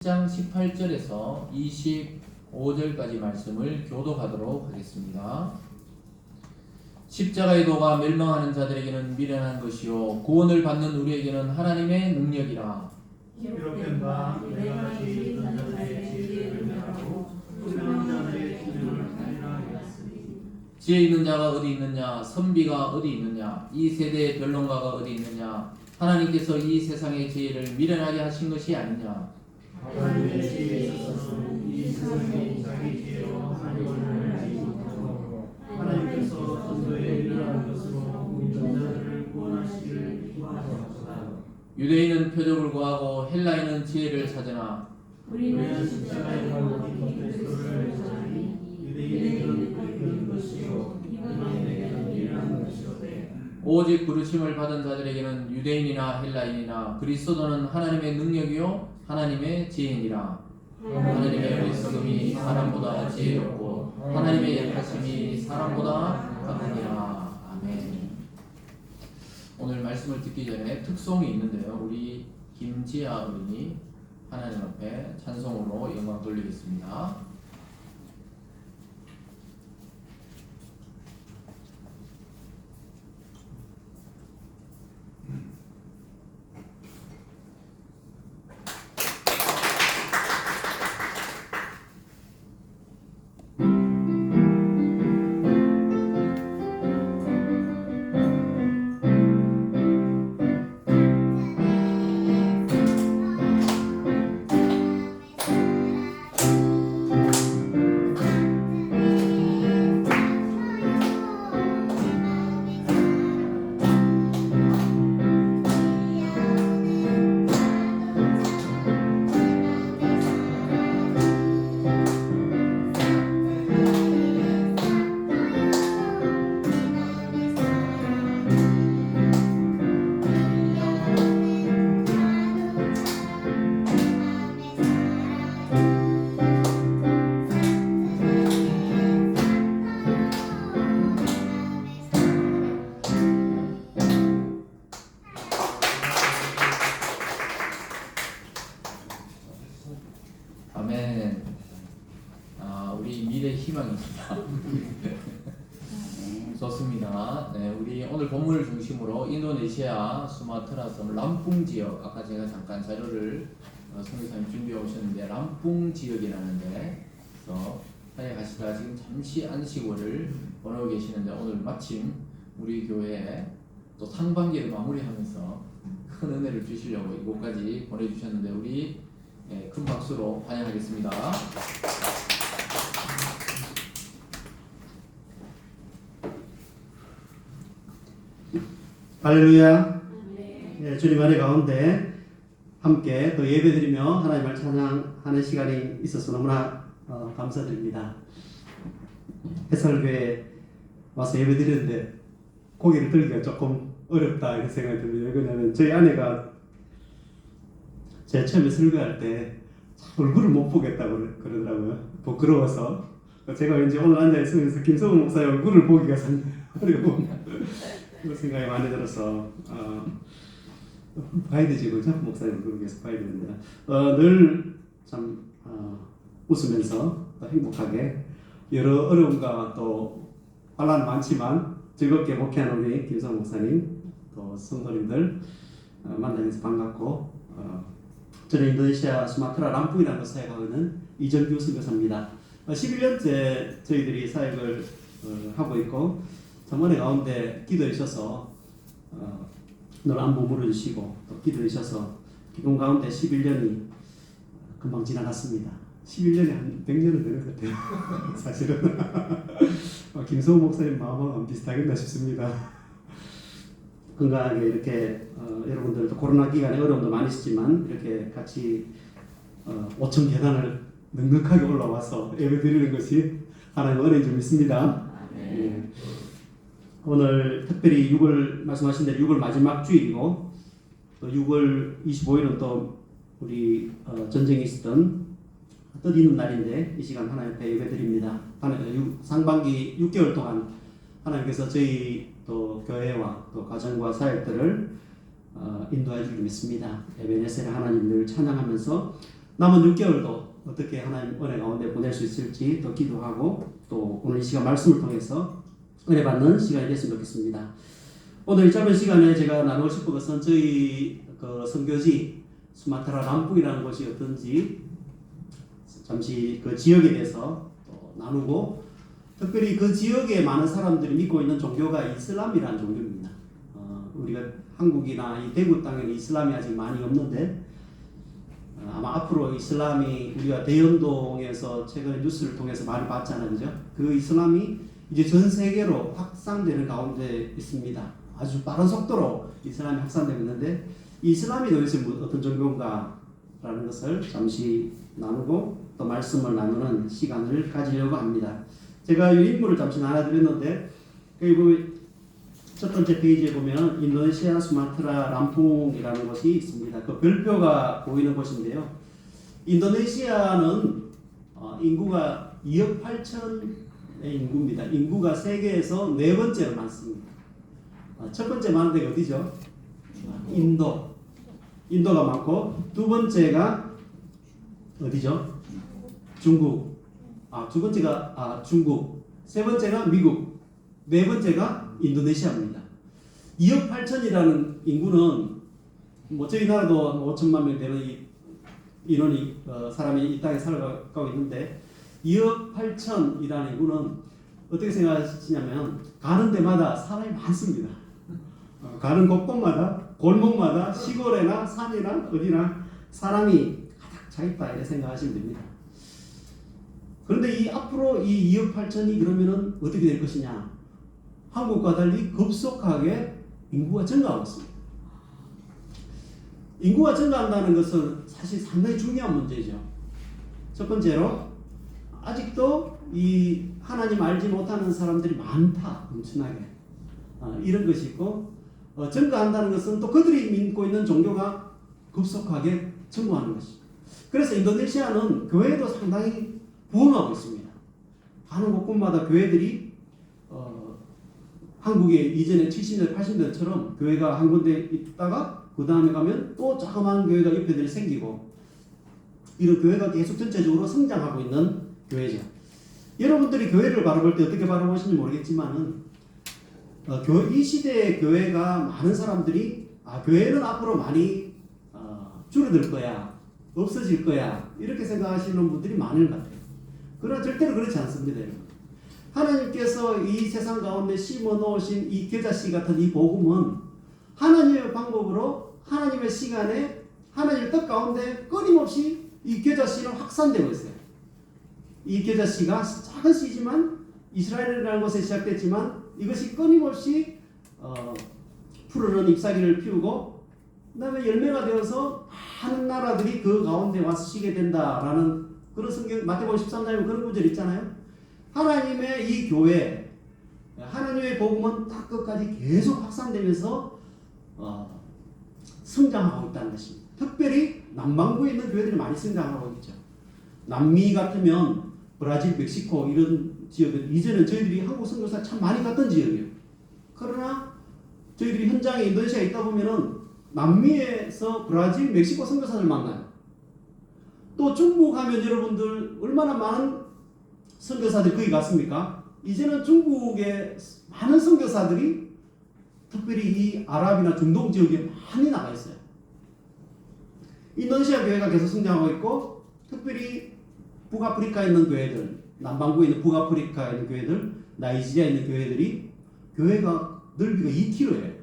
10장 18절에서 25절까지 말씀을 교독하도록 하겠습니다. 십자가의 도가 멸망하는 자들에게는 미련한 것이요 구원을 받는 우리에게는 하나님의 능력이라. 기록된 바 내가 죄 있는 자들의 죄를 멸하고 불의한 자들의 기준을 살리라 하였으니 지혜 있는 자가 어디 있느냐, 선비가 어디 있느냐, 이 세대의 변론가가 어디 있느냐. 하나님께서 이 세상의 지혜를 미련하게 하신 것이 아니냐. 하나님의 지혜에 있어서는 이 세상에 자기 지혜로 하나님을 알지 못하고 하나님께서 선도에 미련한 것으로 운전자들을 구원하시기를 기뻐하셨도다. 유대인은 표적을 구하고 헬라인은 지혜를 찾으나 우리는 십자가에 달린 그리스도를 찾으니 유대인에게는 큰 것이요 이방인에게는 미련한 것이오되 오직 부르심을 받은 자들에게는 유대인이나 헬라인이나 그리스도는 하나님의 능력이요 하나님의 지혜니라. 하나님의 어리석음이 사람보다 지혜롭고 하나님의 약하심이 사람보다 강하니라. 아멘. 오늘 말씀을 듣기 전에 특송이 있는데요. 우리 김지아 어린이 하나님 앞에 찬송으로 영광 돌리겠습니다. 아멘. 우리 미래 희망입니다. 좋습니다. 네, 우리 오늘 본문을 중심으로 인도네시아 수마트라 섬 람풍 지역, 아까 제가 잠깐 자료를 성교사님 준비해 오셨는데 람풍 지역이라는 데서 사역하시다 지금 잠시 안식월을 보내고 계시는데 오늘 마침 우리 교회에 또 상반기를 마무리하면서 큰 은혜를 주시려고 이곳까지 보내주셨는데 우리 큰 박수로 환영하겠습니다. 할렐루야. 예, 주님 안에 가운데 함께 또 예배드리며 하나님을 찬양하는 시간이 있어서 너무나 감사드립니다. 해설교회에 와서 예배드리는데 고개를 들기가 조금 어렵다 이런 생각이 듭니다. 왜냐하면 저희 아내가 제가 처음에 설교할 때 얼굴을 못 보겠다고 그러더라고요. 부끄러워서. 제가 이제 오늘 앉아있으면서 김성훈 목사의 얼굴을 보기가 상당히 어려운 그런 생각이 많이 들어서 봐야 되지 그죠? 목사님 얼굴을 계속 봐야 됩니다. 늘 참 웃으면서 또 행복하게 여러 어려움과 또 환난 많지만 즐겁게 목회하는 우리 김성훈 목사님 또 성도님들 만나면서 반갑고 저는 인도네시아 수마트라 람풍이라는 곳 사역하고 있는 이정규 선교사입니다. 11년째 저희들이 사역을 하고 있고 저번에 가운데 기도해 주셔서 늘 안부 물어주시고 또 기도해 주셔서 기도 가운데 11년이 금방 지나갔습니다. 11년이 한 100년은 되는 것 같아요. 사실은 김성우 목사님 마음하고 비슷하겠나 싶습니다. 건강하게 이렇게 여러분들도 코로나 기간에 어려움도 많이 있었지만 이렇게 같이 5천 계단을 넉넉하게 올라와서 예배 드리는 것이 하나님의 은혜인 줄 믿습니다. 네. 오늘 특별히 6월 말씀하신 대로 6월 마지막 주일이고 또 6월 25일은 또 우리 전쟁이 있었던 뜻있는 날인데 이 시간 하나님 앞에 예배드립니다. 상반기 6개월 동안 하나님께서 저희 또 교회와 또 가정과 사역들을 인도해 주기로 믿습니다. 에베네셀 하나님을 찬양하면서 남은 6개월도 어떻게 하나님 은혜 가운데 보낼 수 있을지 또 기도하고 또 오늘 이 시간 말씀을 통해서 은혜 받는 시간이 됐으면 좋겠습니다. 오늘 이 짧은 시간에 제가 나누고 싶은 것은 저희 그 선교지 수마트라 람풍이라는 곳이 어떤지 잠시 그 지역에 대해서 또 나누고 특별히 그 지역에 많은 사람들이 믿고 있는 종교가 이슬람이라는 종교입니다. 우리가 한국이나 이 대구 땅에는 이슬람이 아직 많이 없는데 아마 앞으로 이슬람이 우리가 대연동에서 최근에 뉴스를 통해서 많이 봤잖아요, 그죠? 그 이슬람이 이제 전 세계로 확산되는 가운데 있습니다. 아주 빠른 속도로 이슬람이 확산되고 있는데 이 이슬람이 도대체 어떤 종교인가라는 것을 잠시 나누고 또 말씀을 나누는 시간을 가지려고 합니다. 제가 이 인물을 잠시 나눠드렸는데 여기 보면 첫 번째 페이지에 보면 인도네시아 수마트라 람풍이라는 곳이 있습니다. 그 별표가 보이는 곳인데요. 인도네시아는 인구가 2억 8천의 인구입니다. 인구가 세계에서 네 번째로 많습니다. 첫 번째 많은 데가 어디죠? 인도가 많고 두 번째가 어디죠? 중국. 두 번째가 중국. 세 번째가 미국. 네 번째가 인도네시아입니다. 2억 8천이라는 인구는 뭐 저희 나라도 5천만 명 되는 인원이 사람이 이 땅에 살아가고 있는데 2억 8천이라는 인구는 어떻게 생각하시냐면 가는 데마다 사람이 많습니다. 가는 곳곳마다 골목마다 시골에나 산이나 어디나 사람이 가득 차 있다 이렇게 생각하시면 됩니다. 그런데 앞으로 이 2억 8천이 그러면은 어떻게 될 것이냐? 한국과 달리 급속하게 인구가 증가하고 있습니다. 인구가 증가한다는 것은 사실 상당히 중요한 문제죠. 첫 번째로 아직도 이 하나님 알지 못하는 사람들이 많다, 엄청나게 이런 것이 있고 증가한다는 것은 또 그들이 믿고 있는 종교가 급속하게 증가하는 것이죠. 그래서 인도네시아는 교회도 상당히 부흥하고 있습니다. 가는 곳곳마다 교회들이 한국에 이전에 70년, 80년처럼 교회가 한 군데 있다가 그 다음에 가면 또 자그마한 교회가 옆에들이 생기고 이런 교회가 계속 전체적으로 성장하고 있는 교회죠. 여러분들이 교회를 바라볼 때 어떻게 바라보시는지 모르겠지만은 이 시대의 교회가 많은 사람들이 교회는 앞으로 많이 줄어들 거야, 없어질 거야 이렇게 생각하시는 분들이 많은 것 같아요. 그러나 절대로 그렇지 않습니다. 여러분. 하나님께서 이 세상 가운데 심어 놓으신 이 겨자씨 같은 이 복음은 하나님의 방법으로 하나님의 시간에 하나님의 뜻 가운데 끊임없이 이 겨자씨는 확산되고 있어요. 이 겨자씨가 작은 씨지만 이스라엘이라는 곳에 시작됐지만 이것이 끊임없이 푸르른 잎사귀를 피우고 그 다음에 열매가 되어서 많은 나라들이 그 가운데 와서 쉬게 된다라는 그런 성경 마태복음 13장에 그런 구절 있잖아요. 하나님의 이 교회, 하나님의 복음은 딱 끝까지 계속 확산되면서 성장하고 있다는 것입니다. 특별히 남반구에 있는 교회들이 많이 성장하고 있죠. 남미 같으면 브라질, 멕시코 이런 지역들 이제는 저희들이 한국 선교사 참 많이 갔던 지역이에요. 그러나 저희들이 현장에 인도네시아에 있다 보면은 남미에서 브라질, 멕시코 선교사들 만나요. 또 중국 하면 여러분들 얼마나 많은 선교사들이 거기 갔습니까? 이제는 중국의 많은 선교사들이 특별히 이 아랍이나 중동 지역에 많이 나가 있어요. 인도네시아 교회가 계속 성장하고 있고 특별히 북아프리카에 있는 교회들, 남반구에 있는 북아프리카에 있는 교회들, 나이지리아에 있는 교회들이 교회가 넓이가 2km예요.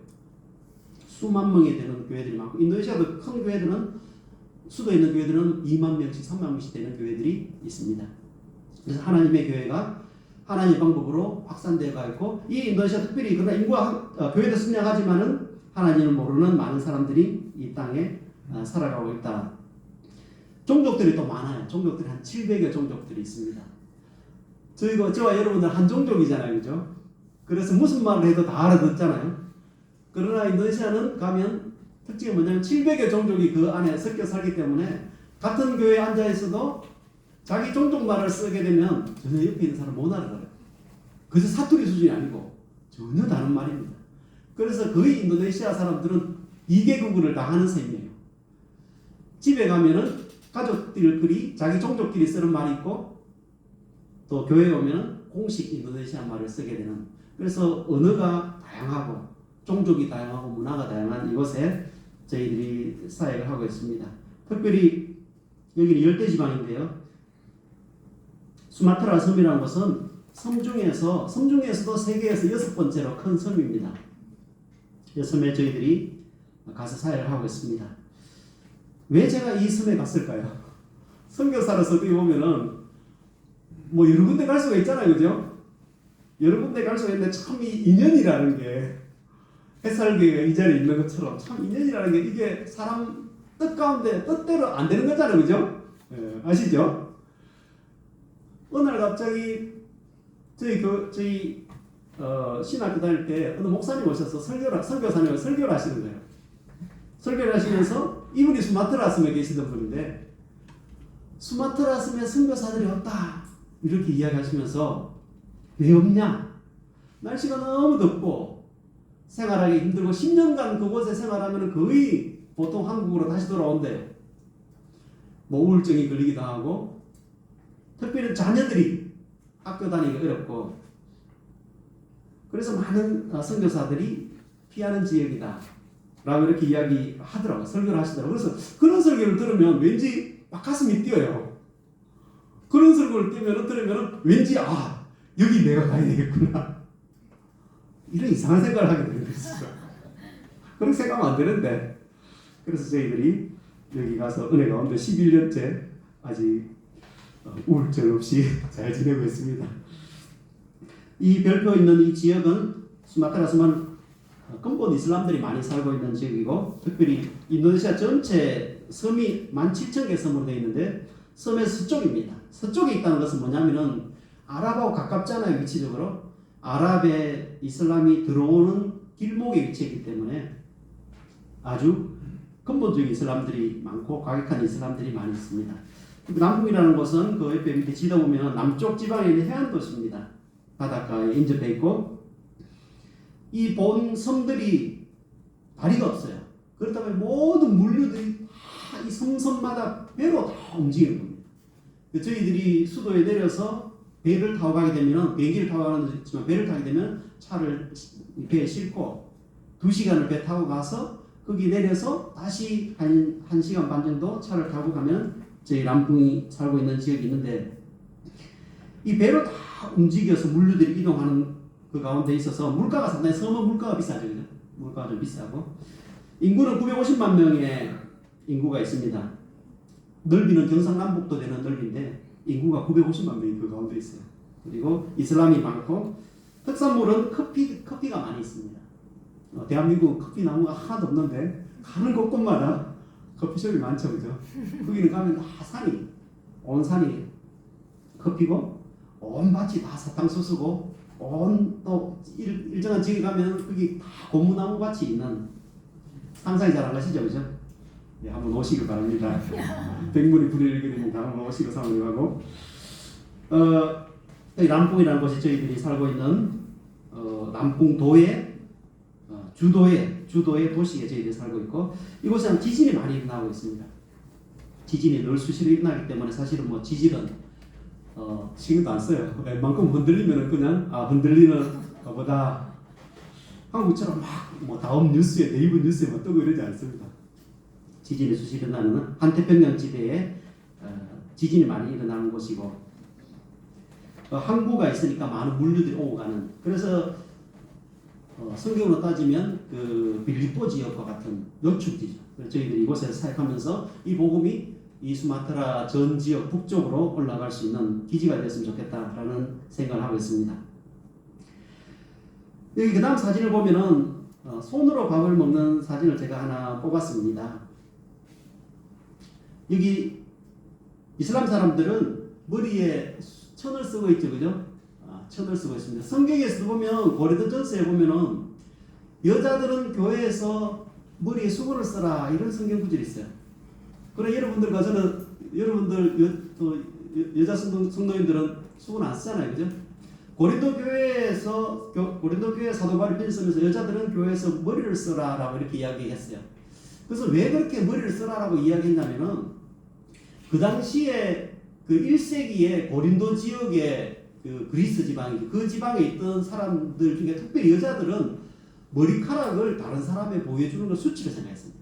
수만 명이 되는 교회들이 많고 인도네시아도 큰 교회들은 수도에 있는 교회들은 2만 명씩 3만 명씩 되는 교회들이 있습니다. 그래서 하나님의 교회가 하나님의 방법으로 확산되어 있고 이 인도네시아 특별히 그러나 인구가 교회도 성장하지만은 하나님을 모르는 많은 사람들이 이 땅에 살아가고 있다. 종족들이 또 많아요. 종족들이 한 700여 종족들이 있습니다. 저와 여러분들 한 종족이잖아요, 그죠? 그래서 무슨 말을 해도 다 알아듣잖아요. 그러나 인도네시아는 가면 특징이 뭐냐면 700여 종족이 그 안에 섞여 살기 때문에 같은 교회에 앉아 있어도 자기 종족 말을 쓰게 되면 전혀 옆에 있는 사람 못 알아들어요. 그래서 사투리 수준이 아니고 전혀 다른 말입니다. 그래서 거의 인도네시아 사람들은 2개국어를 다 하는 셈이에요. 집에 가면은 가족들끼리 자기 종족끼리 쓰는 말이 있고 또 교회에 오면 공식 인도네시아 말을 쓰게 되는 그래서 언어가 다양하고 종족이 다양하고 문화가 다양한 이곳에 저희들이 사역을 하고 있습니다. 특별히 여기는 열대지방인데요. 수마트라 섬이라는 것은 섬 중에서도 세계에서 6번째로 큰 섬입니다. 이 섬에 저희들이 가서 사역을 하고 있습니다. 왜 제가 이 섬에 갔을까요? 선교사로서 어떻게 보면은 뭐 여러 군데 갈 수가 있잖아요, 그죠? 여러 군데 갈 수가 있는데 참 이 인연이라는 게 햇살교회가 이 자리에 있는 것처럼 참 인연이라는 게 이게 사람 뜻 가운데 뜻대로 안 되는 거잖아요, 그죠? 예, 아시죠? 어느 날 갑자기 저희 신학교 다닐 때 어느 목사님 오셔서 선교사님이 설교를 하시는 거예요. 설교를 하시면서 이분이 수마트라 섬에 계시던 분인데 수마트라 섬에 선교사들이 없다 이렇게 이야기하시면서 왜 없냐? 날씨가 너무 덥고 생활하기 힘들고 10년간 그곳에 생활하면 거의 보통 한국으로 다시 돌아온대요. 뭐 우울증이 걸리기도 하고 특별히 자녀들이 학교 다니기 어렵고 그래서 많은 선교사들이 피하는 지역이다 라고 이렇게 이야기하더라고요. 설교를 하시더라고요. 그래서 그런 설교를 들으면 왠지 막 가슴이 뛰어요. 그런 설교를 들으면 왠지 여기 내가 가야 되겠구나 이런 이상한 생각을 하게 되는 거죠. 그렇게 생각하면 안 되는데 그래서 저희들이 여기 가서 은혜 가운데 11년째 아직 우울증 없이 잘 지내고 있습니다. 이 별표 있는 이 지역은 수마트라 섬은 근본 이슬람들이 많이 살고 있는 지역이고 특별히 인도네시아 전체 섬이 17,000개 섬으로 되어 있는데 섬의 서쪽입니다. 서쪽에 있다는 것은 뭐냐면은 아랍하고 가깝잖아요, 위치적으로. 아랍의 이슬람이 들어오는 길목에 위치했기 때문에 아주 근본적인 이슬람들이 많고 과격한 이슬람들이 많이 있습니다. 남풍이라는 곳은 그 옆에 밑에 지도 보면 남쪽 지방에 있는 해안 도시입니다. 바닷가에 인접해 있고 이 본 섬들이 다리가 없어요. 그렇다 보면 모든 물류들이 다 이 섬마다 배로 다 움직이는 겁니다. 저희들이 수도에 내려서 배를 타고 가게 되면 비행기를 타고 가는 것도 있지만 배를 타게 되면 차를 배에 싣고 2시간을 배 타고 가서 거기 내려서 다시 한 1시간 반 정도 차를 타고 가면 저희 람풍이 살고 있는 지역이 있는데 이 배로 다 움직여서 물류들이 이동하는 그 가운데 있어서 물가가 상당히 섬은 물가가 비싸죠. 그죠? 물가가 좀 비싸고 인구는 950만 명의 인구가 있습니다. 넓이는 경상남북도 되는 넓이인데 인구가 950만 명이 그 가운데 있어요. 그리고 이슬람이 많고 특산물은 커피가 많이 있습니다. 대한민국 커피 나무가 하나도 없는데 가는 곳곳마다 커피숍이 많죠, 그죠? 거기는 가면 다 온 산이 커피고 온 밭이 다 사탕수수고 또 일정한 지역에 가면 거기 다 고무나무 밭이 있는 상상이 잘 안 가시죠, 그죠? 네, 한번 오시길 바랍니다. 백문이 불여일견이니까 한번 오시고 상황하고 람풍이라는 곳에 저희들이 살고 있는 람풍도의 주도의 도시에 저희들이 살고 있고 이곳에는 지진이 많이 일어나고 있습니다. 지진이 늘 수시로 일어나기 때문에 사실은 뭐 지진은 신경도 안 써요. 웬만큼 흔들리면 그냥 흔들리는 것보다 한국처럼 막 뭐 다음 뉴스에 네이버 뉴스에 뭐 뜨고 이러지 않습니다. 지진이 수시로 일어나는 한태평양 지대에 지진이 많이 일어나는 곳이고 항구가 있으니까 많은 물류들이 오고 가는 그래서 성경으로 따지면 그 빌립보 지역과 같은 요충지죠. 그래서 저희들이 이곳에서 사역하면서 이 복음이 이 수마트라 전 지역 북쪽으로 올라갈 수 있는 기지가 됐으면 좋겠다라는 생각을 하고 있습니다. 여기 그 다음 사진을 보면은 손으로 밥을 먹는 사진을 제가 하나 뽑았습니다. 여기 이슬람 사람들은 머리에 천을 쓰고 있죠, 그죠? 천을 쓰고 있습니다. 성경에서 보면 고린도전서에 보면은 여자들은 교회에서 머리에 수건을 써라 이런 성경 구절이 있어요. 그래 여러분들과 저는 여자 성도인들은 수건 안 쓰잖아요, 그죠? 고린도 교회 사도 바울이 편지 쓰면서 여자들은 교회에서 머리를 써라라고 이렇게 이야기했어요. 그래서 왜 그렇게 머리를 써라라고 이야기했냐면은 그 당시에 그 1세기에 고린도 지역의 그 그리스 지방이 그 지방에 있던 사람들 중에 특별히 여자들은 머리카락을 다른 사람에 보여주는 걸 수치로 생각했습니다.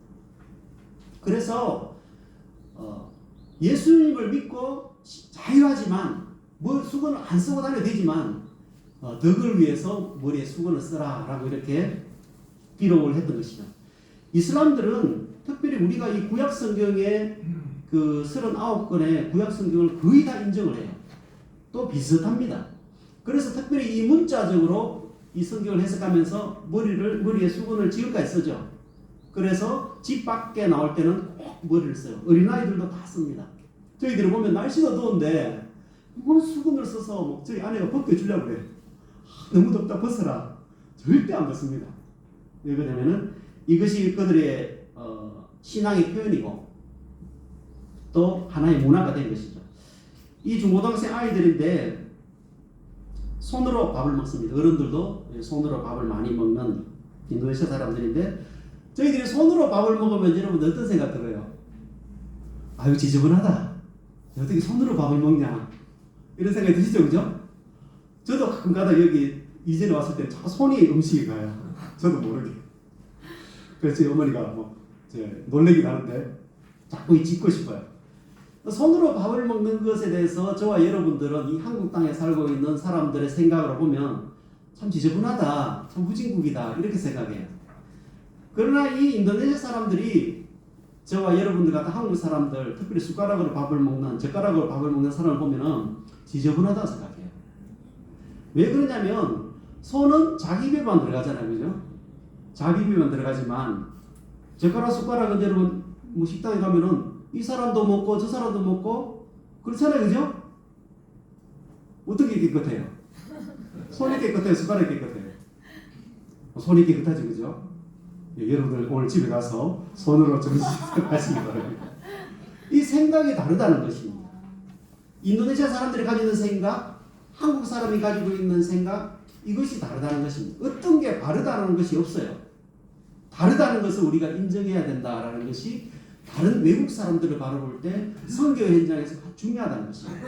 그래서 예수님을 믿고 자유하지만 수건을 안 쓰고 다녀도 되지만 덕을 위해서 머리에 수건을 쓰라라고 이렇게 기록을 했던 것이죠. 이슬람들은 특별히 우리가 이 구약 성경의 그 39권의 구약 성경을 거의 다 인정을 해요. 또 비슷합니다. 그래서 특별히 이 문자적으로 이 성경을 해석하면서 머리에 수건을 지금까지 쓰죠. 그래서 집 밖에 나올 때는 꼭 머리를 써요. 어린아이들도 다 씁니다. 저희들이 보면 날씨가 더운데 뭐 수건을 써서 뭐 저희 아내가 벗겨주려고 그래요. 너무 덥다 벗어라. 절대 안 벗습니다. 왜 그러냐면은 이것이 그들의 신앙의 표현이고 또 하나의 문화가 된 것이죠. 이 중고등학생 아이들인데 손으로 밥을 먹습니다. 어른들도 손으로 밥을 많이 먹는 인도네시아 사람들인데 저희들이 손으로 밥을 먹으면 여러분 어떤 생각 들어요? 아유 지저분하다. 어떻게 손으로 밥을 먹냐 이런 생각이 드시죠, 그죠? 저도 가끔가다 여기 이전에 왔을 때 자꾸 손이 음식이 가요. 저도 모르게. 그래서 저희 어머니가 놀래긴 하는데 자꾸 짚고 싶어요. 손으로 밥을 먹는 것에 대해서 저와 여러분들은 이 한국 땅에 살고 있는 사람들의 생각으로 보면 참 지저분하다, 참 후진국이다 이렇게 생각해요. 그러나 이 인도네시아 사람들이 저와 여러분들 같은 한국 사람들, 특별히 숟가락으로 밥을 먹는, 젓가락으로 밥을 먹는 사람을 보면은 지저분하다고 생각해요. 왜 그러냐면 손은 자기 입에만 들어가잖아요, 그죠? 자기 입에만 들어가지만 젓가락, 숟가락은 여러분 뭐 식당에 가면은 이 사람도 먹고 저 사람도 먹고 그렇잖아요, 그죠? 어떻게 깨끗해요? 손이 깨끗해요, 숟가락이 깨끗해요? 손이 깨끗하죠, 그죠? 여러분들 오늘 집에 가서 손으로 좀 씻어가시기 바랍니다. 이 생각이 다르다는 것입니다. 인도네시아 사람들이 가지고 있는 생각, 한국 사람이 가지고 있는 생각, 이것이 다르다는 것입니다. 어떤 게 다르다는 것이 없어요. 다르다는 것을 우리가 인정해야 된다라는 것이 다른 외국 사람들을 바라볼 때 선교 현장에서 중요하다는 것입니다.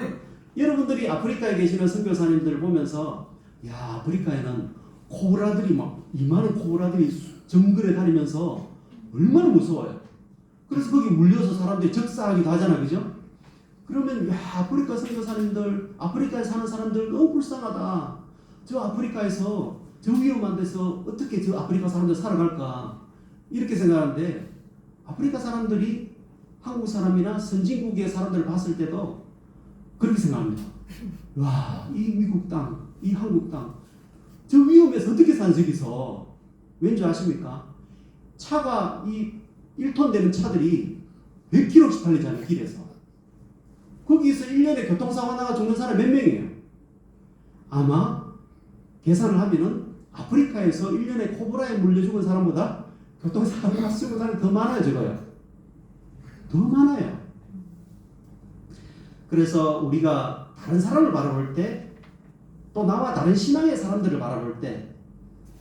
여러분들이 아프리카에 계시는 선교사님들을 보면서 야 아프리카에는 코브라들이 막 이만한 코브라들이 정글에 다니면서 얼마나 무서워요. 그래서 거기 물려서 사람들이 적사하기도 하잖아, 그죠? 그러면 야 아프리카 선교사님들, 아프리카에 사는 사람들 너무 불쌍하다. 저 아프리카에서 저 위험한 데서 어떻게 저 아프리카 사람들 살아갈까 이렇게 생각하는데 아프리카 사람들이 한국 사람이나 선진국의 사람들을 봤을 때도 그렇게 생각합니다. 와, 이 미국 땅, 이 한국 땅, 저 위험해서 어떻게 산 저기서? 왠지 아십니까? 차가 이 1톤 되는 차들이 100km씩 달리잖아요, 길에서. 거기서 1년에 교통사고 나가 죽는 사람 몇 명이에요? 아마 계산을 하면은 아프리카에서 1년에 코브라에 물려 죽은 사람보다 교통사고 나가 죽은 사람이 더 많아요, 저거요. 더 많아요. 그래서 우리가 다른 사람을 바라볼 때, 또 나와 다른 신앙의 사람들을 바라볼 때,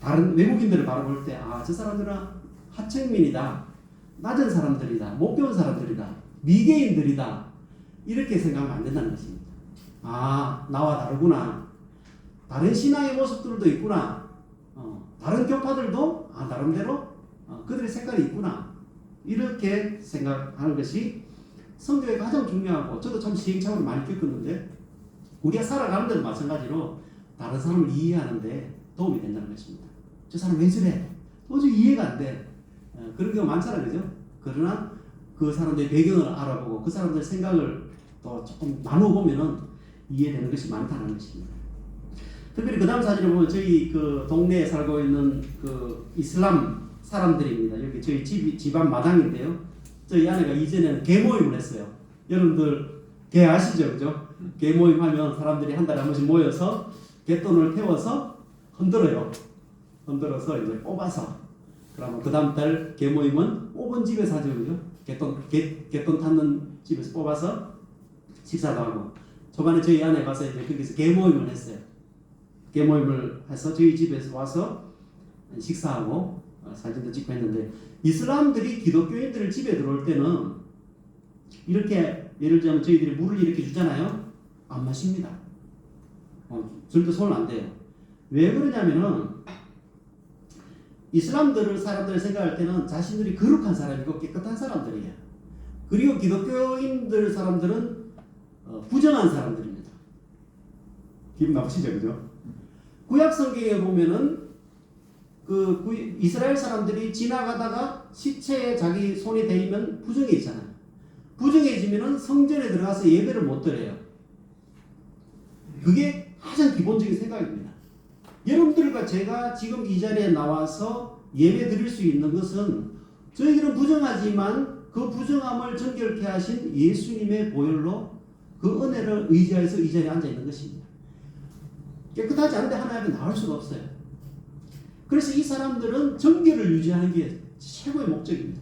다른 외국인들을 바라볼 때, 아, 저 사람들은 하층민이다, 낮은 사람들이다, 못 배운 사람들이다, 미개인들이다, 이렇게 생각하면 안 된다는 것입니다. 아, 나와 다르구나. 다른 신앙의 모습들도 있구나. 다른 교파들도 나름대로 그들의 색깔이 있구나. 이렇게 생각하는 것이 성경에 가장 중요하고, 저도 참 시행착오를 많이 겪었는데 우리가 살아가는 데도 마찬가지로 다른 사람을 이해하는데 도움이 된다는 것입니다. 저 사람 왜 저래? 도저히 이해가 안 돼. 그런 경우 많잖아요, 그죠? 그러나 그 사람들의 배경을 알아보고 그 사람들의 생각을 또 조금 나눠보면은 이해되는 것이 많다는 것입니다. 특별히 그 다음 사진을 보면 저희 그 동네에 살고 있는 그 이슬람 사람들입니다. 여기 저희 집안 마당인데요. 저희 아내가 이전에는 개 모임을 했어요. 여러분들 개 아시죠? 그죠? 개 모임 하면 사람들이 한 달에 한 번씩 모여서 개돈을 태워서 흔들어요. 흔들어서 이제 뽑아서. 그러면 그 다음 달 개 모임은 뽑은 집에서 하죠. 그죠? 개돈 탔는 집에서 뽑아서 식사도 하고. 초반에 저희 아내 가서 이제 거기서 개 모임을 했어요. 개 모임을 해서 저희 집에서 와서 식사하고 사진도 찍고 했는데, 이슬람들이 기독교인들 집에 들어올 때는 이렇게 예를 들자면 저희들이 물을 이렇게 주잖아요. 안 마십니다. 절대 손을 안 대요. 왜 그러냐면은 이슬람들을 사람들이 생각할 때는 자신들이 거룩한 사람이고 깨끗한 사람들이에요. 그리고 기독교인들 사람들은 부정한 사람들입니다. 기분 나쁘시죠, 그죠? 구약 성경에 보면은 이스라엘 사람들이 지나가다가 시체에 자기 손이 대이면 부정해지잖아요. 부정해지면은 성전에 들어가서 예배를 못 드려요. 그게 가장 기본적인 생각입니다. 여러분들과 제가 지금 이 자리에 나와서 예배 드릴 수 있는 것은 저희들은 부정하지만 그 부정함을 정결케 하신 예수님의 보혈로 그 은혜를 의지해서 이 자리에 앉아 있는 것입니다. 깨끗하지 않은데 하나님은 나올 수가 없어요. 그래서 이 사람들은 정결을 유지하는 게 최고의 목적입니다.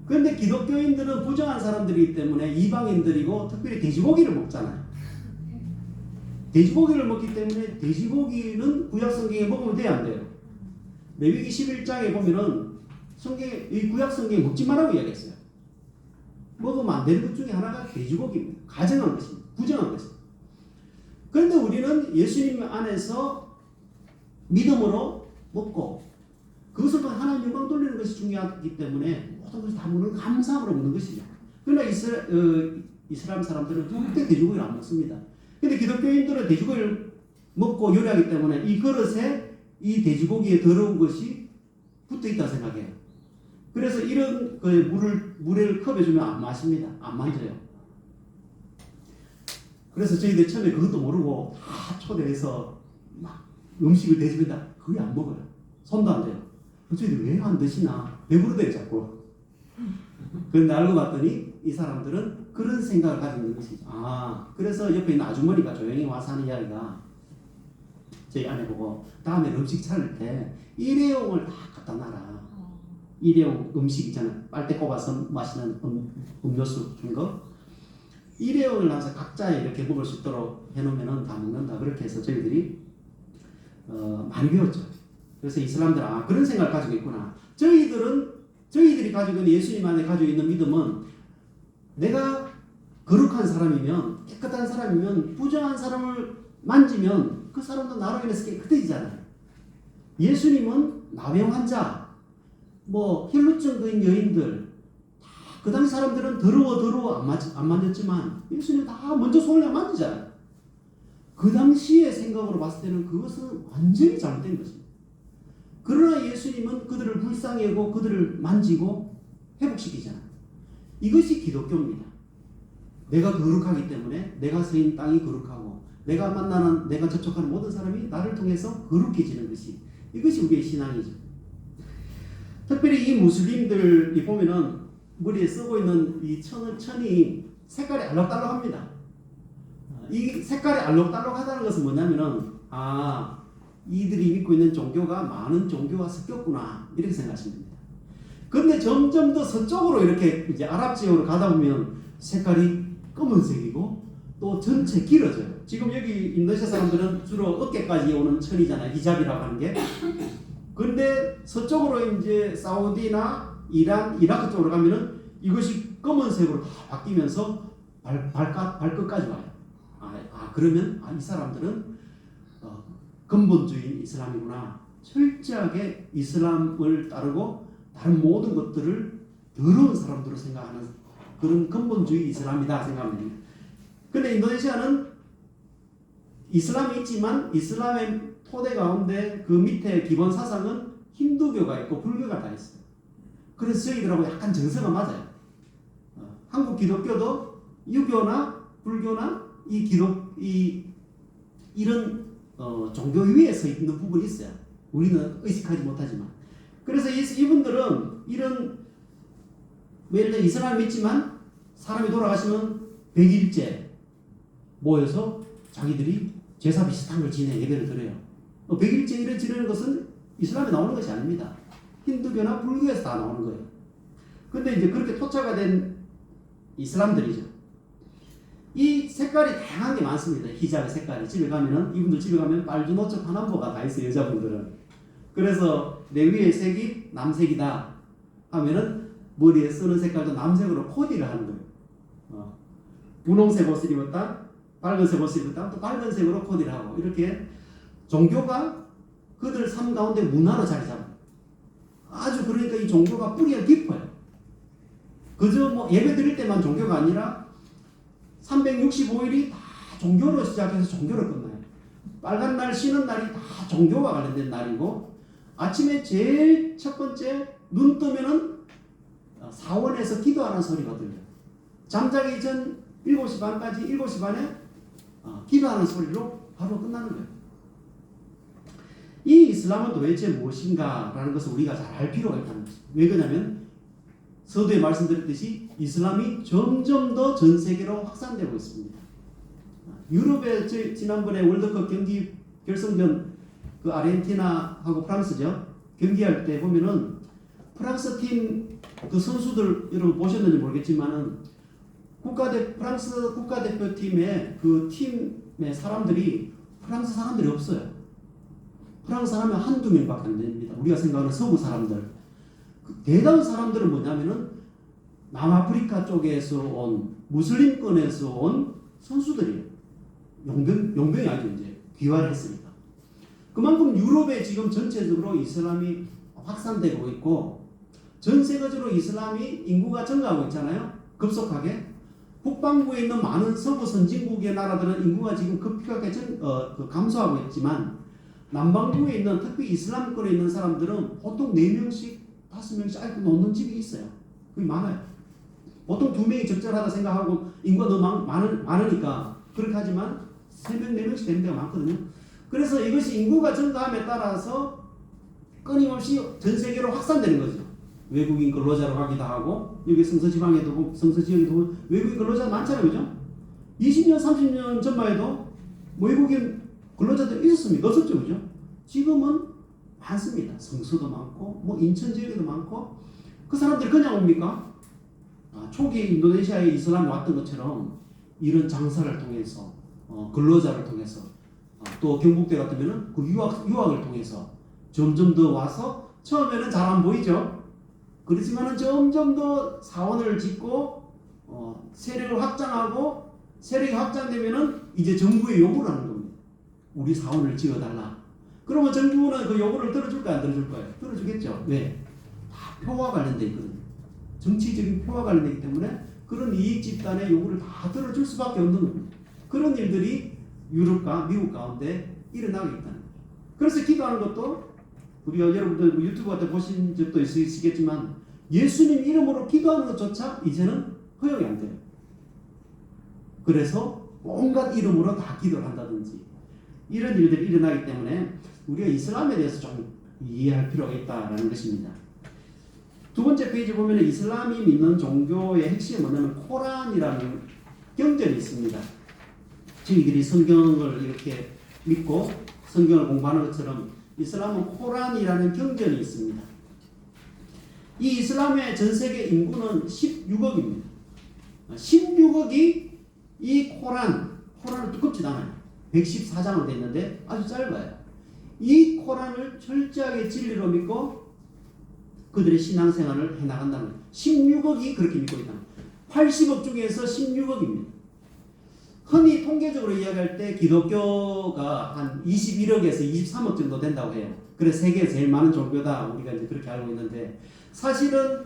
그런데 기독교인들은 부정한 사람들이기 때문에 이방인들이고 특별히 돼지고기를 먹잖아요. 돼지고기를 먹기 때문에 돼지고기는 구약 성경에 먹으면 돼요, 안 돼요? 레위기 11장에 보면은 이 구약 성경에 먹지 말라고 이야기했어요. 먹으면 안 되는 것 중에 하나가 돼지고기입니다. 가정한 것입니다. 부정한 것입니다. 그런데 우리는 예수님 안에서 믿음으로 먹고 그것을 하나님 영광 돌리는 것이 중요하기 때문에 모든 것을 다 먹는 감사함으로 먹는 것이죠. 그러나 이슬람 사람들은 절대 돼지고기를 안 먹습니다. 근데 기독교인들은 돼지고기를 먹고 요리하기 때문에 이 그릇에 이 돼지고기에 더러운 것이 붙어 있다고 생각해요. 그래서 이런 물을 컵에 주면 안 마십니다. 안 만져요. 그래서 저희들 처음에 그것도 모르고 다 초대해서 막 음식을 대접한다. 그게 안 먹어요. 손도 안 대요. 저희들 왜 안 드시나? 배부르대요, 자꾸. 그런데 알고 봤더니 이 사람들은 그런 생각을 가지고 있는 것이죠. 그래서 옆에 있는 아주머니가 조용히 와서 하는 이야기가 저희 아내 보고 다음에 음식 차릴 때 일회용을 다 갖다 놔라. 일회용 음식 있잖아요. 빨대 꼽아서 마시는 음료수 같은 거. 일회용을 놔서 각자 이렇게 먹을 수 있도록 해놓으면 다 먹는다. 그렇게 해서 저희들이 많이 배웠죠. 그래서 이슬람들 그런 생각을 가지고 있구나. 저희들이 가지고 있는 예수님 안에 가지고 있는 믿음은 내가 거룩한 사람이면 깨끗한 사람이면 부정한 사람을 만지면 그 사람도 나로 인해서 깨끗해지잖아요. 예수님은 나병 환자, 혈루증 거인 여인들 그 당시 사람들은 더러워 안 만졌지만 예수님 다 먼저 손을 만지잖아요. 그 당시의 생각으로 봤을 때는 그것은 완전히 잘못된 것입니다. 그러나 예수님은 그들을 불쌍히 여기고 그들을 만지고 회복시키잖아요. 이것이 기독교입니다. 내가 거룩하기 때문에 내가 서 있는 땅이 거룩하고 내가 만나는 내가 접촉하는 모든 사람이 나를 통해서 거룩해지는 이것이 우리의 신앙이죠. 특별히 이 무슬림들이 보면은 머리에 쓰고 있는 이 천이 색깔이 알록달록합니다. 이 색깔이 알록달록하다는 것은 뭐냐면은 이들이 믿고 있는 종교가 많은 종교가 섞였구나 이렇게 생각하시면 됩니다. 그런데 점점 더 서쪽으로 이렇게 이제 아랍 지역으로 가다 보면 색깔이 검은색이고 또 전체 길어져요. 지금 여기 인도네시아 사람들은 주로 어깨까지 오는 천이잖아요. 히잡이라고 하는 게. 그런데 서쪽으로 이제 사우디나 이란, 이라크 쪽으로 가면은 이것이 검은색으로 다 바뀌면서 발끝까지 와요. 그러면 이 사람들은 근본주의 이슬람이구나. 철저하게 이슬람을 따르고 다른 모든 것들을 더러운 사람들로 생각하는 그런 근본주의 이슬람이다 생각합니다. 근데 인도네시아는 이슬람이 있지만 이슬람의 토대 가운데 그 밑에 기본 사상은 힌두교가 있고 불교가 다 있어요. 그래서 저희들하고 약간 정서가 맞아요. 한국 기독교도 유교나 불교나 이런 종교 위에 서 있는 부분이 있어요. 우리는 의식하지 못하지만. 그래서 이분들은 이런 예를 들어 이슬람을 믿지만 사람이 돌아가시면 100일째 모여서 자기들이 제사 비슷한 걸 지내 예배를 드려요. 100일째 일을 지내는 것은 이슬람에 나오는 것이 아닙니다. 힌두교나 불교에서 다 나오는 거예요. 근데 이제 그렇게 토착화 된 이슬람들이죠. 이 색깔이 다양한 게 많습니다. 히잡의 색깔이 이분들 집에 가면 빨주 노초 파남보가 다 있어요. 여자분들은. 그래서 내 위의 색이 남색이다. 하면은 머리에 쓰는 색깔도 남색으로 코디를 하는 거예요. 분홍색 옷을 입었다, 빨간색 옷을 입었다, 또 빨간색으로 코디를 하고 이렇게 종교가 그들 삶 가운데 문화로 자리 잡아요. 아주 그러니까 이 종교가 뿌리가 깊어요. 그저 뭐 예배 드릴 때만 종교가 아니라 365일이 다 종교로 시작해서 종교로 끝나요. 빨간 날 쉬는 날이 다 종교와 관련된 날이고 아침에 제일 첫 번째 눈 뜨면은 사원에서 기도하는 소리가 들려요. 잠자기 전 7시 반까지 7시 반에 기도하는 소리로 바로 끝나는 거예요. 이 이슬람은 도대체 무엇인가 라는 것을 우리가 잘 알 필요가 있다는 거죠. 왜 그러냐면 서두에 말씀드렸듯이 이슬람이 점점 더 전 세계로 확산되고 있습니다. 유럽에 지난번에 월드컵 경기 결승전 그 아르헨티나하고 프랑스죠. 경기할 때 보면은 프랑스 팀 그 선수들 여러분 보셨는지 모르겠지만은 프랑스 국가대표팀의 그 팀의 사람들이 프랑스 사람들이 없어요. 프랑스 사람이 한두 명밖에 안 됩니다. 우리가 생각하는 서구 사람들. 그 대다수 사람들은 뭐냐면은 남아프리카 쪽에서 온 무슬림권에서 온 선수들이에요. 용병이 아니죠. 이제 귀화를 했으니까. 그만큼 유럽에 지금 전체적으로 이슬람이 확산되고 있고 전 세계적으로 이슬람이 인구가 증가하고 있잖아요. 급속하게. 북반구에 있는 많은 서구 선진국의 나라들은 인구가 지금 급격하게 감소하고 있지만 남반구에 있는 특히 이슬람권에 있는 사람들은 보통 4명씩 5명씩 아직도 놓는 집이 있어요. 그게 많아요. 보통 2명이 적절하다 생각하고 인구가 너무 많으니까 그렇게 하지만 3명, 4명씩 되는 데가 많거든요. 그래서 이것이 인구가 증가함에 따라서 끊임없이 전 세계로 확산되는 거죠. 외국인 근로자로 가기도 하고 여기 성서지방에도 성서지역에도 외국인 근로자가 많잖아요. 그죠? 20년, 30년 전만 해도 외국인 근로자들 있었습니까? 없었죠. 그죠? 지금은 많습니다. 성서도 많고 뭐 인천 지역에도 많고 그 사람들이 그냥 옵니까? 초기 인도네시아에 이슬람이 왔던 것처럼 이런 장사를 통해서 근로자를 통해서 또 경북대 같으면은 그 유학을 통해서 점점 더 와서 처음에는 잘 안 보이죠. 그렇지만은 점점 더 사원을 짓고 세력을 확장하고 세력이 확장되면은 이제 정부에 요구를 하는 겁니다. 우리 사원을 지어달라. 그러면 정부는 그 요구를 들어줄까요? 안 들어줄까요? 들어주겠죠. 왜? 다 표와 관련돼 있거든요. 정치적인 표와 관련되기 때문에 그런 이익 집단의 요구를 다 들어줄 수밖에 없는 겁니다. 그런 일들이 유럽과 미국 가운데 일어나고 있다는 거죠. 그래서 기도하는 것도 우리가 여러분들 유튜브 같은 데 보신 적도 있으시겠지만 예수님 이름으로 기도하는 것조차 이제는 허용이 안 돼요. 그래서 온갖 이름으로 다 기도를 한다든지 이런 일들이 일어나기 때문에 우리가 이슬람에 대해서 좀 이해할 필요가 있다는 것입니다. 두 번째 페이지 보면 이슬람이 믿는 종교의 핵심이 뭐냐면 코란이라는 경전이 있습니다. 저희들이 성경을 이렇게 믿고 성경을 공부하는 것처럼 이슬람은 코란이라는 경전이 있습니다. 이 이슬람의 전 세계 인구는 16억입니다. 16억이 이 코란은 두껍지 않아요. 114장으로 되어 있는데 아주 짧아요. 이 코란을 철저하게 진리로 믿고 그들의 신앙생활을 해나간다는 거예요. 16억이 그렇게 믿고 있다. 80억 중에서 16억입니다. 흔히 통계적으로 이야기할 때 기독교가 한 21억에서 23억 정도 된다고 해요. 그래서 세계에 제일 많은 종교다. 우리가 이제 그렇게 알고 있는데 사실은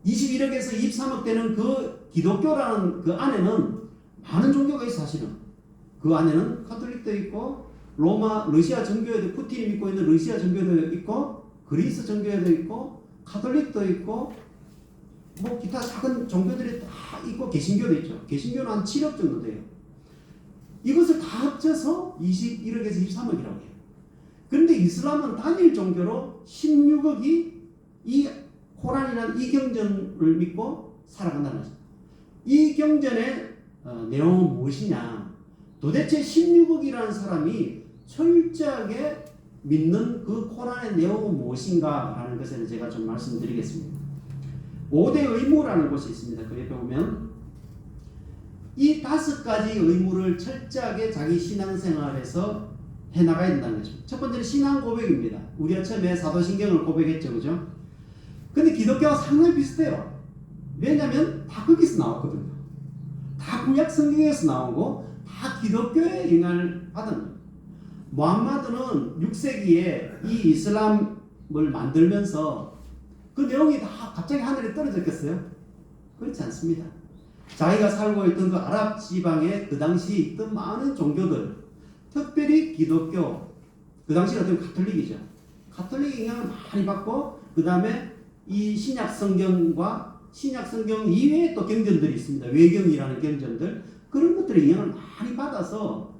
21억에서 23억 되는 그 기독교라는 그 안에는 많은 종교가 있어. 사실은 그 안에는 카톨릭도 있고 러시아 정교회도 푸틴이 믿고 있는 러시아 정교회도 있고 그리스 정교회도 있고 카톨릭도 있고 뭐 기타 작은 종교들이 다 있고 개신교도 있죠. 개신교는 한 7억 정도 돼요. 이것을 다 합쳐서 21억에서 23억이라고 해요. 그런데 이슬람은 단일 종교로 16억이 이 코란이라는 이 경전을 믿고 살아간다는 거죠. 이 경전의 내용은 무엇이냐? 도대체 16억이라는 사람이 철저하게 믿는 그 코란의 내용은 무엇인가 라는 것에 제가 좀 말씀드리겠습니다. 5대 의무라는 것이 있습니다. 그 옆에 보면 이 5가지 의무를 철저하게 자기 신앙생활에서 해나가야 된다는 거죠. 첫 번째는 신앙 고백입니다. 우리가 처음에 사도신경을 고백했죠. 그죠? 근데 기독교와 상당히 비슷해요. 왜냐하면 다 거기서 나왔거든요. 다 다 구약 성경에서 나오고 다 기독교의 영향을 받은 거예요. 무함마드는 6세기에 이 이슬람을 만들면서 그 내용이 다 갑자기 하늘에 떨어졌겠어요? 그렇지 않습니다. 자기가 살고 있던 그 아랍 지방에 그 당시에 있던 많은 종교들, 특별히 기독교, 그 당시에 어떤 가톨릭이죠. 가톨릭 영향을 많이 받고, 그 다음에 이 신약 성경과 신약 성경 이외에 또 경전들이 있습니다. 외경이라는 경전들, 그런 것들의 영향을 많이 받아서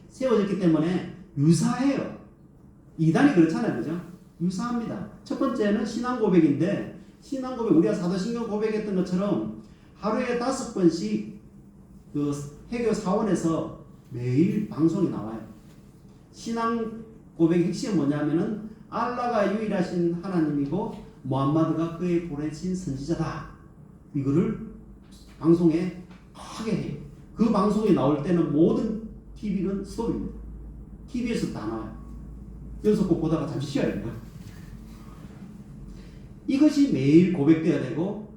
세워졌기 때문에 유사해요. 이단이 그렇잖아요, 그죠? 유사합니다. 첫 번째는 신앙 고백인데, 신앙 고백, 우리가 사도신경 고백했던 것처럼 하루에 5번씩 그 해교 사원에서 매일 방송이 나와요. 신앙 고백의 핵심은 뭐냐면은 알라가 유일하신 하나님이고 무함마드가 그의 보내신 선지자다. 이거를 방송에 하게 해요. 그 방송에 나올 때는 모든 TV는 스톱입니다. TV에서 다 나와요. 연속 꼭 보다가 잠시 쉬어야 돼요. 이것이 매일 고백돼야 되고,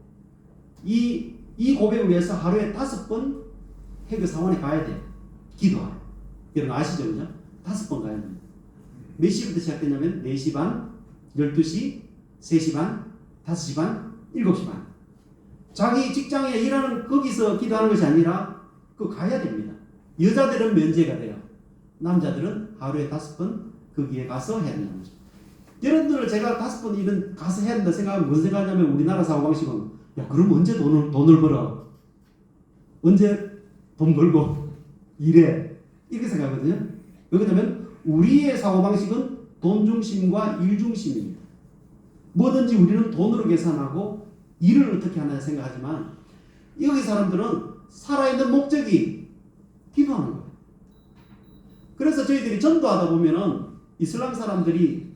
이 고백을 위해서 하루에 5번 해교 사원에 가야 돼요. 기도하러. 여러분 아시죠? 그죠? 5번 가야 됩니다. 몇 시부터 시작되냐면 4시 반, 12시, 3시 반, 5시 반, 7시 반. 자기 직장에 일하는 거기서 기도하는 것이 아니라 그 가야 됩니다. 여자들은 면제가 돼요. 남자들은 하루에 5번 거기에 가서 해야 된다는 거죠. 여러분들을 제가 5번 이런 가서 해야 된다 생각하면 무슨 생각하냐면 우리나라 사고방식은 야 그럼 언제 돈을 벌어? 언제 돈 벌고 일해? 이렇게 생각하거든요. 왜냐하면 우리의 사고방식은 돈 중심과 일 중심입니다. 뭐든지 우리는 돈으로 계산하고 일을 어떻게 하나 생각하지만 여기 사람들은 살아있는 목적이 기도하는 거예요. 그래서 저희들이 전도하다 보면은 이슬람 사람들이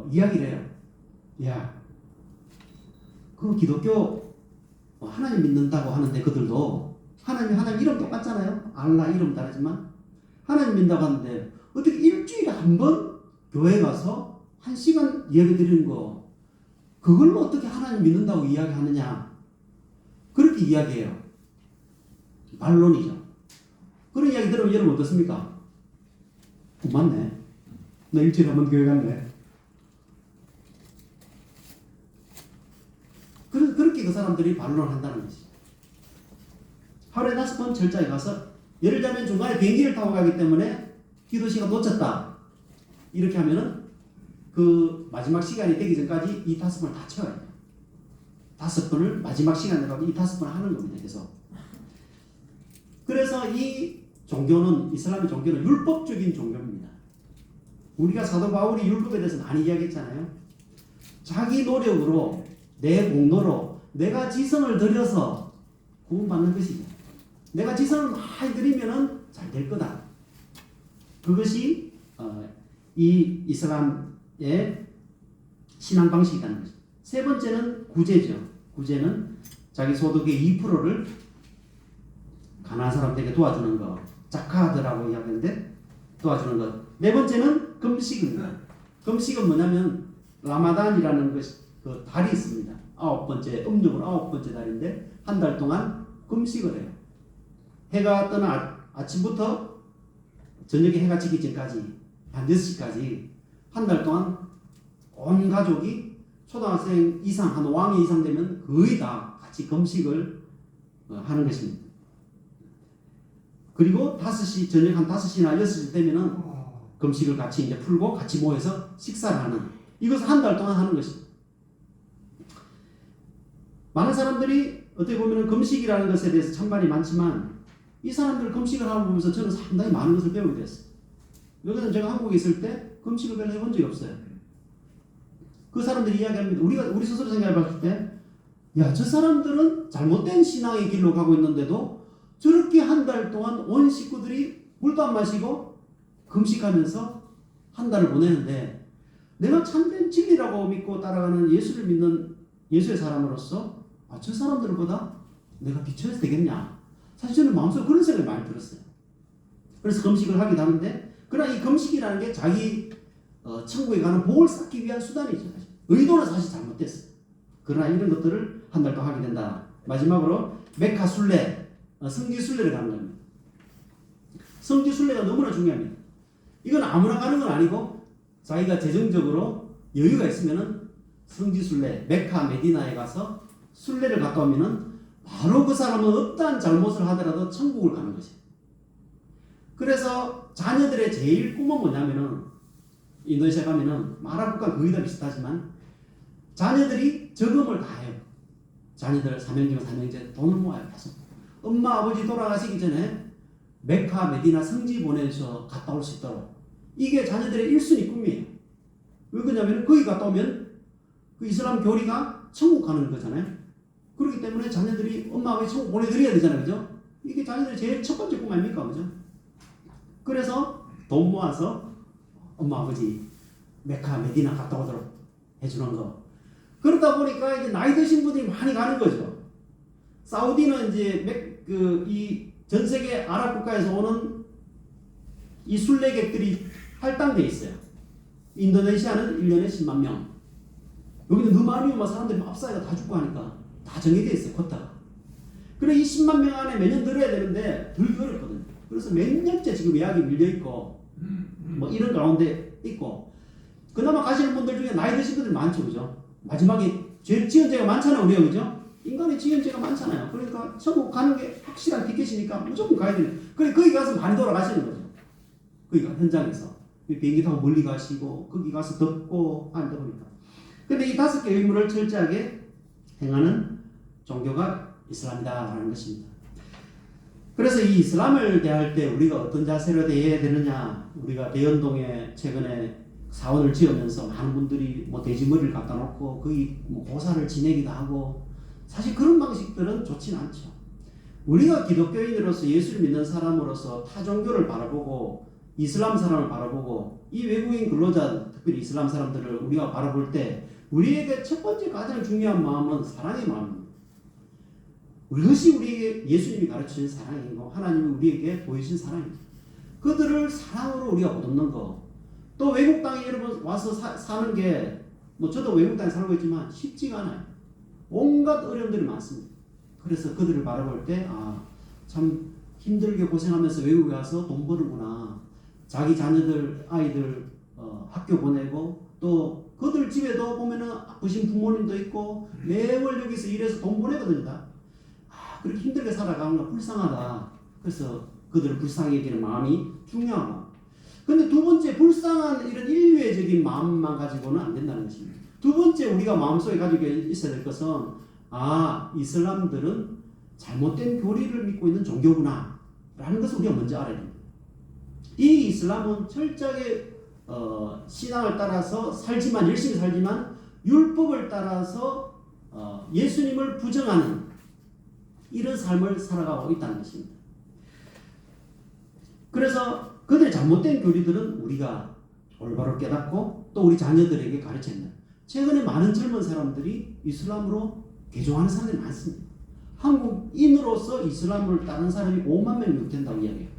이야기를 해요. 야, 그 기독교 하나님 믿는다고 하는데 그들도 하나님 이름 똑같잖아요. 알라 이름 다르지만 하나님 믿는다고 하는데 어떻게 일주일에 한 번 교회 가서 1시간 예배 드리는 거 그걸로 어떻게 하나님 믿는다고 이야기하느냐. 그렇게 이야기해요. 반론이죠. 그런 이야기 들으면 여러분 어떻습니까? 맞네. 나 일주일에 한 번 교회 갔네. 그렇게 그 사람들이 반론한다는 것이죠. 하루에 5번 철저히 가서 예를 들면 중간에 비행기를 타고 가기 때문에 기도 시간 놓쳤다. 이렇게 하면은 그 마지막 시간이 되기 전까지 이 5번을 다 채워야 돼요. 5번을 마지막 시간에 가고 이 5번을 하는 겁니다. 그래서 이 종교는 이슬람의 종교는 율법적인 종교입니다. 우리가 사도 바울이 율법에 대해서 많이 이야기했잖아요. 자기 노력으로 내 공로로 내가 지성을 들여서 구원받는 것이죠. 내가 지성을 많이 들이면은 잘 될 거다. 그것이 이 이슬람의 신앙 방식이라는 거죠. 세 번째는 구제죠. 구제는 자기 소득의 2%를 가난한 사람들에게 도와주는 것. 자카드라고 이야기하는데 도와주는 것. 네 번째는 금식입니다. 금식은 뭐냐면 라마단이라는 그 달이 있습니다. 9번째, 음력으로 9번째 달인데 한 달 동안 금식을 해요. 해가 뜨는 아침부터 저녁에 해가 지기 전까지 한 6시까지 한 달 동안 온 가족이 초등학생 이상, 한 5학년 이상 되면 거의 다 같이 금식을 하는 것입니다. 그리고 5시, 저녁 한 5시나 6시 되면은 금식을 같이 이제 풀고 같이 모여서 식사를 하는, 이것을 한 달 동안 하는 것입니다. 많은 사람들이 어떻게 보면 금식이라는 것에 대해서 찬반이 많지만 이 사람들 금식을 하고 보면서 저는 상당히 많은 것을 배우게 됐어요. 여기서 제가 한국에 있을 때 금식을 별로 해본 적이 없어요. 그 사람들이 이야기합니다. 우리 스스로 생각해 봤을 때, 야, 저 사람들은 잘못된 신앙의 길로 가고 있는데도 저렇게 한 달 동안 온 식구들이 물도 안 마시고 금식하면서 한 달을 보내는데 내가 참된 진리라고 믿고 따라가는 예수를 믿는 예수의 사람으로서 저 사람들보다 내가 비춰야 되겠냐. 사실 저는 마음속에 그런 생각이 많이 들었어요. 그래서 금식을 하기도 하는데, 그러나 이 금식이라는 게 자기 천국에 가는 복을 쌓기 위한 수단이죠. 사실. 의도는 사실 잘못됐어요. 그러나 이런 것들을 한 달 동안 하게 된다. 마지막으로 메카 순례. 성지순례를 가는 겁니다. 성지순례가 너무나 중요합니다. 이건 아무나 가는 건 아니고 자기가 재정적으로 여유가 있으면은 성지순례 메카 메디나에 가서 순례를 갔다 오면은 바로 그 사람은 어떠한 잘못을 하더라도 천국을 가는 것이에요. 그래서 자녀들의 제일 꿈은 뭐냐면은 인도네시아 가면은 마라국가 거의 다 비슷하지만 자녀들이 저금을 다 해요. 자녀들 삼형제가 삼형제 돈을 모아요. 계속. 엄마 아버지 돌아가시기 전에 메카 메디나 성지 보내서 갔다 올 수 있도록. 이게 자녀들의 1순위 꿈이에요. 왜 그러냐면 거기 갔다 오면 그 이슬람 교리가 천국 가는 거잖아요. 그렇기 때문에 자녀들이 엄마 아버지 천국 보내드려야 되잖아요. 그죠? 이게 자녀들의 제일 첫 번째 꿈 아닙니까? 그죠? 그래서 돈 모아서 엄마 아버지 메카 메디나 갔다 오도록 해주는 거. 그러다 보니까 이제 나이 드신 분들이 많이 가는 거죠. 사우디는 이제 이 전 세계 아랍 국가에서 오는 이 순례객들이 할당돼 있어요. 인도네시아는 1년에 10만 명. 여기는 너무 많이 오면 사람들이 맙사이가 다 죽고 하니까 다 정해져 있어요. 쿼타가. 그래 이 10만 명 안에 매년 들어야 되는데 들기 어렵거든요. 그래서 몇 년째 지금 예약이 밀려 있고 뭐 이런 가운데 있고 그나마 가시는 분들 중에 나이 드신 분들 많죠. 그죠? 마지막에 지연제가 많잖아요. 우리가 그죠? 인간의 지연제가 많잖아요. 그러니까 천국 가는 게 확실한 티켓이니까 무조건 가야 되는. 그래 거기 가서 많이 돌아가시는 거죠. 거기가 현장에서 비행기 타고 멀리 가시고 거기 가서 덥고 하다 보니까. 근데 이 5개 의무를 철저하게 행하는 종교가 이슬람이다라는 것입니다. 그래서 이 이슬람을 대할 때 우리가 어떤 자세로 대해야 되느냐. 우리가 대연동에 최근에 사원을 지으면서 많은 분들이 뭐 돼지머리를 갖다 놓고 거기 뭐 고사를 지내기도 하고 사실 그런 방식들은 좋지는 않죠. 우리가 기독교인으로서 예수를 믿는 사람으로서 타 종교를 바라보고 이슬람 사람을 바라보고 이 외국인 근로자 특별히 이슬람 사람들을 우리가 바라볼 때 우리에게 첫 번째 가장 중요한 마음은 사랑의 마음입니다. 그것이 우리에게 예수님이 가르치신 사랑이고 하나님이 우리에게 보여주신 사랑입니다. 그들을 사랑으로 우리가 보듬는 거. 또 외국 땅에 여러분 와서 사는 게 뭐 저도 외국 땅에 살고 있지만 쉽지가 않아요. 온갖 어려움들이 많습니다. 그래서 그들을 바라볼 때 참 힘들게 고생하면서 외국에 가서 돈 버는구나. 자기 자녀들 아이들 학교 보내고 또 그들 집에도 보면은 아프신 부모님도 있고 매월 여기서 일해서 돈 보내거든요. 그렇게 힘들게 살아가는 거 불쌍하다. 그래서 그들을 불쌍히 여기는 마음이 중요하고. 근데 두 번째 불쌍한 이런 인류애적인 마음만 가지고는 안 된다는 것입니다. 두 번째 우리가 마음속에 가지고 있어야 될 것은 이슬람들은 잘못된 교리를 믿고 있는 종교구나 라는 것을 우리가 먼저 알아야 됩니다. 이 이슬람은 철저하게 신앙을 따라서 살지만 열심히 살지만 율법을 따라서 예수님을 부정하는 이런 삶을 살아가고 있다는 것입니다. 그래서 그들의 잘못된 교리들은 우리가 올바로 깨닫고 또 우리 자녀들에게 가르쳐야 합니다. 최근에 많은 젊은 사람들이 이슬람으로 개종하는 사람들이 많습니다. 한국인으로서 이슬람을 따르는 사람이 5만 명이 된다고 이야기해요.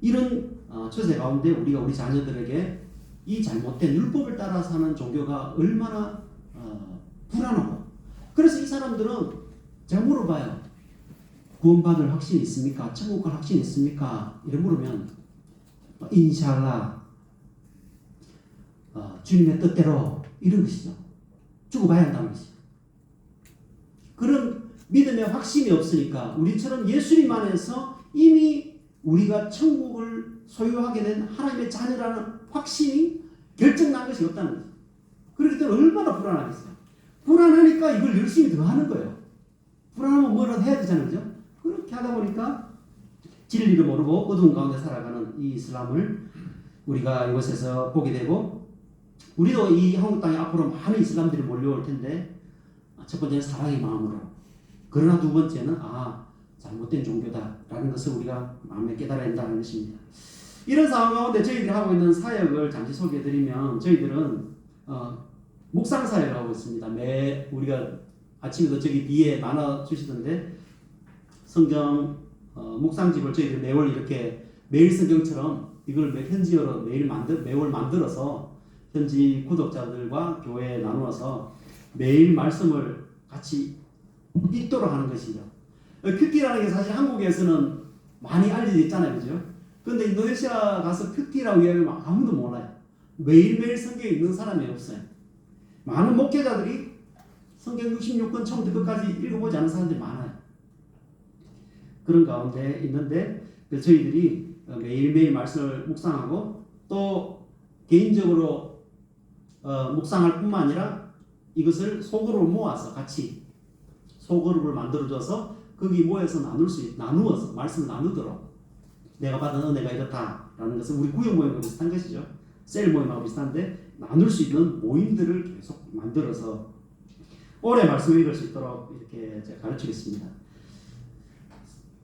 이런 처세 가운데 우리가 우리 자녀들에게 이 잘못된 율법을 따라 사는 종교가 얼마나 불안하고 그래서 이 사람들은 제가 물어봐요. 구원받을 확신이 있습니까? 천국 갈 확신이 있습니까? 이래 물으면 인샬라 주님의 뜻대로 이런 것이죠. 죽어봐야 한다는 것이죠. 그런 믿음의 확신이 없으니까 우리처럼 예수님 안에서 이미 우리가 천국을 소유하게 된 하나님의 자녀라는 확신이 결정난 것이 없다는 거죠. 그렇기 때문에 얼마나 불안하겠어요. 불안하니까 이걸 열심히 더 하는 거예요. 불안하면 뭐라도 해야 되잖아요. 그죠? 그렇게 하다 보니까 진리를 모르고 어두운 가운데 살아가는 이 이슬람을 우리가 이곳에서 보게 되고 우리도 이 한국 땅에 앞으로 많은 이슬람들이 몰려올 텐데 첫 번째는 사랑의 마음으로 그러나 두 번째는 잘못된 종교다라는 것을 우리가 마음에 깨달아야 한다는 것입니다. 이런 상황 가운데 저희들이 하고 있는 사역을 잠시 소개해드리면 저희들은 묵상 사역을 하고 있습니다. 우리가 아침에도 저기 뒤에 나눠주시던데 성경 묵상집을 저희들이 매월 이렇게 매일 성경처럼 이걸 현지어로 매월 만들어서 현지 구독자들과 교회에 나누어서 매일 말씀을 같이 읽도록 하는 것이죠. 큐티라는 게 사실 한국에서는 많이 알려져 있잖아요, 그죠? 그런데 인도네시아 가서 큐티라고 이야기하면 아무도 몰라요. 매일매일 성경에 있는 사람이 없어요. 많은 목회자들이 성경 66권 처음부터 끝까지 읽어보지 않은 사람들이 많아요. 그런 가운데 있는데 저희들이 매일매일 말씀을 묵상하고 또 개인적으로 묵상할 뿐만 아니라 이것을 소그룹을 모아서 같이 소그룹을 만들어줘서 거기 모여서 나누어서 말씀을 나누도록 내가 받은 은혜가 이렇다라는 것은 우리 구역 모임과 비슷한 것이죠. 셀 모임하고 비슷한데 나눌 수 있는 모임들을 계속 만들어서 오래 말씀을 읽을 수 있도록 이렇게 제가 가르치겠습니다.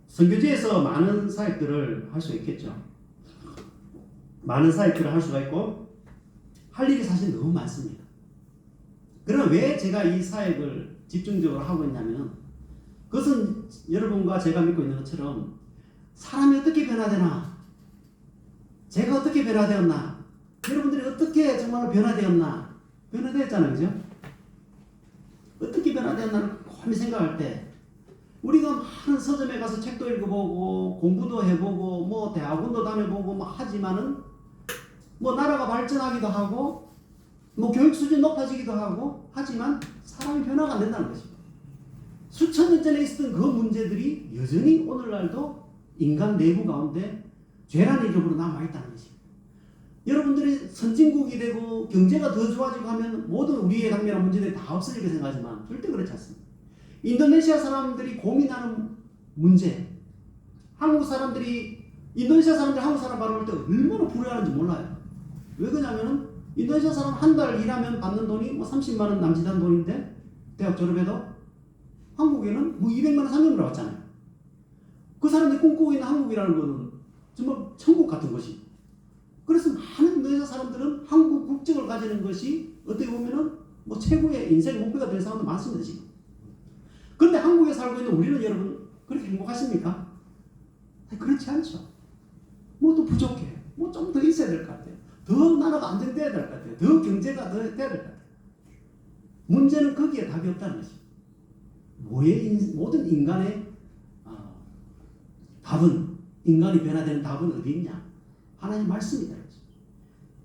선교지에서 많은 사역들을 할 수 있겠죠. 많은 사역들을 할 수가 있고 할 일이 사실 너무 많습니다. 그러나 왜 제가 이 사역을 집중적으로 하고 있냐면 그것은 여러분과 제가 믿고 있는 것처럼 사람이 어떻게 변화되나, 제가 어떻게 변화되었나, 여러분들이 어떻게 정말 변화되었나, 변화되었잖아요, 그죠? 어떻게 변화되었나를 곰히 생각할 때 우리가 많은 서점에 가서 책도 읽어보고 공부도 해보고 뭐 대학원도 다녀보고 뭐 하지만은 뭐 나라가 발전하기도 하고 뭐 교육 수준 높아지기도 하고 하지만 사람이 변화가 안 된다는 것입니다. 수천 년 전에 있었던 그 문제들이 여전히 오늘날도 인간 내부 가운데 죄란 이름으로 남아있다는 것입니다. 여러분들이 선진국이 되고 경제가 더 좋아지고 하면 모든 우리의 당면한 문제들이 다 없어지게 생각하지만 절대 그렇지 않습니다. 인도네시아 사람들이 고민하는 문제, 한국 사람들이 인도네시아 사람들이 한국 사람 바라볼 때 얼마나 불효하는지 몰라요. 왜 그러냐면 인도네시아 사람 한 달 일하면 받는 돈이 뭐 30만 원 남짓한 돈인데 대학 졸업해도 한국에는 뭐 200만 원, 300만 원 받잖아요. 그 사람들이 꿈꾸고 있는 한국이라는 거는 정말 천국 같은 것이. 그래서 많은 인도네시아 사람들은 한국 국적을 가지는 것이 어떻게 보면은 뭐 최고의 인생의 목표가 될 사람도 많습니다, 지금. 그런데 한국에 살고 있는 우리는 여러분 그렇게 행복하십니까? 그렇지 않죠. 뭐 또 부족해. 뭐 좀 더 있어야 될 것 같아요. 더 나라가 안정돼야 될 것 같아요. 더 경제가 더 돼야 될 것 같아요. 문제는 거기에 답이 없다는 것입니다. 모든 인간의 답은, 인간이 변화되는 답은 어디 있냐? 하나님 말씀이다.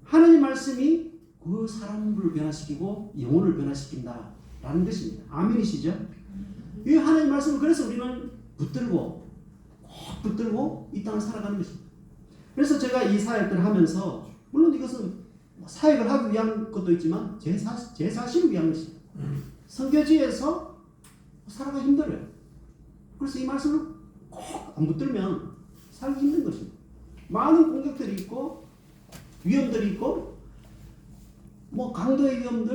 하나님 말씀이 그 사람을 변화시키고 영혼을 변화시킨다라는 것입니다. 아멘이시죠? 이 하나님 말씀을 그래서 우리는 꼭 붙들고 이 땅을 살아가는 것입니다. 그래서 제가 이 사역들을 하면서 물론 이것은 사역을 하기 위한 것도 있지만 제 자신을 위한 것입니다. 선교지에서 살아가기 힘들어요. 그래서 이 말씀을 꼭 안 붙들면 살기 힘든 것입니다. 많은 공격들이 있고 위험들이 있고 뭐 강도의 위험들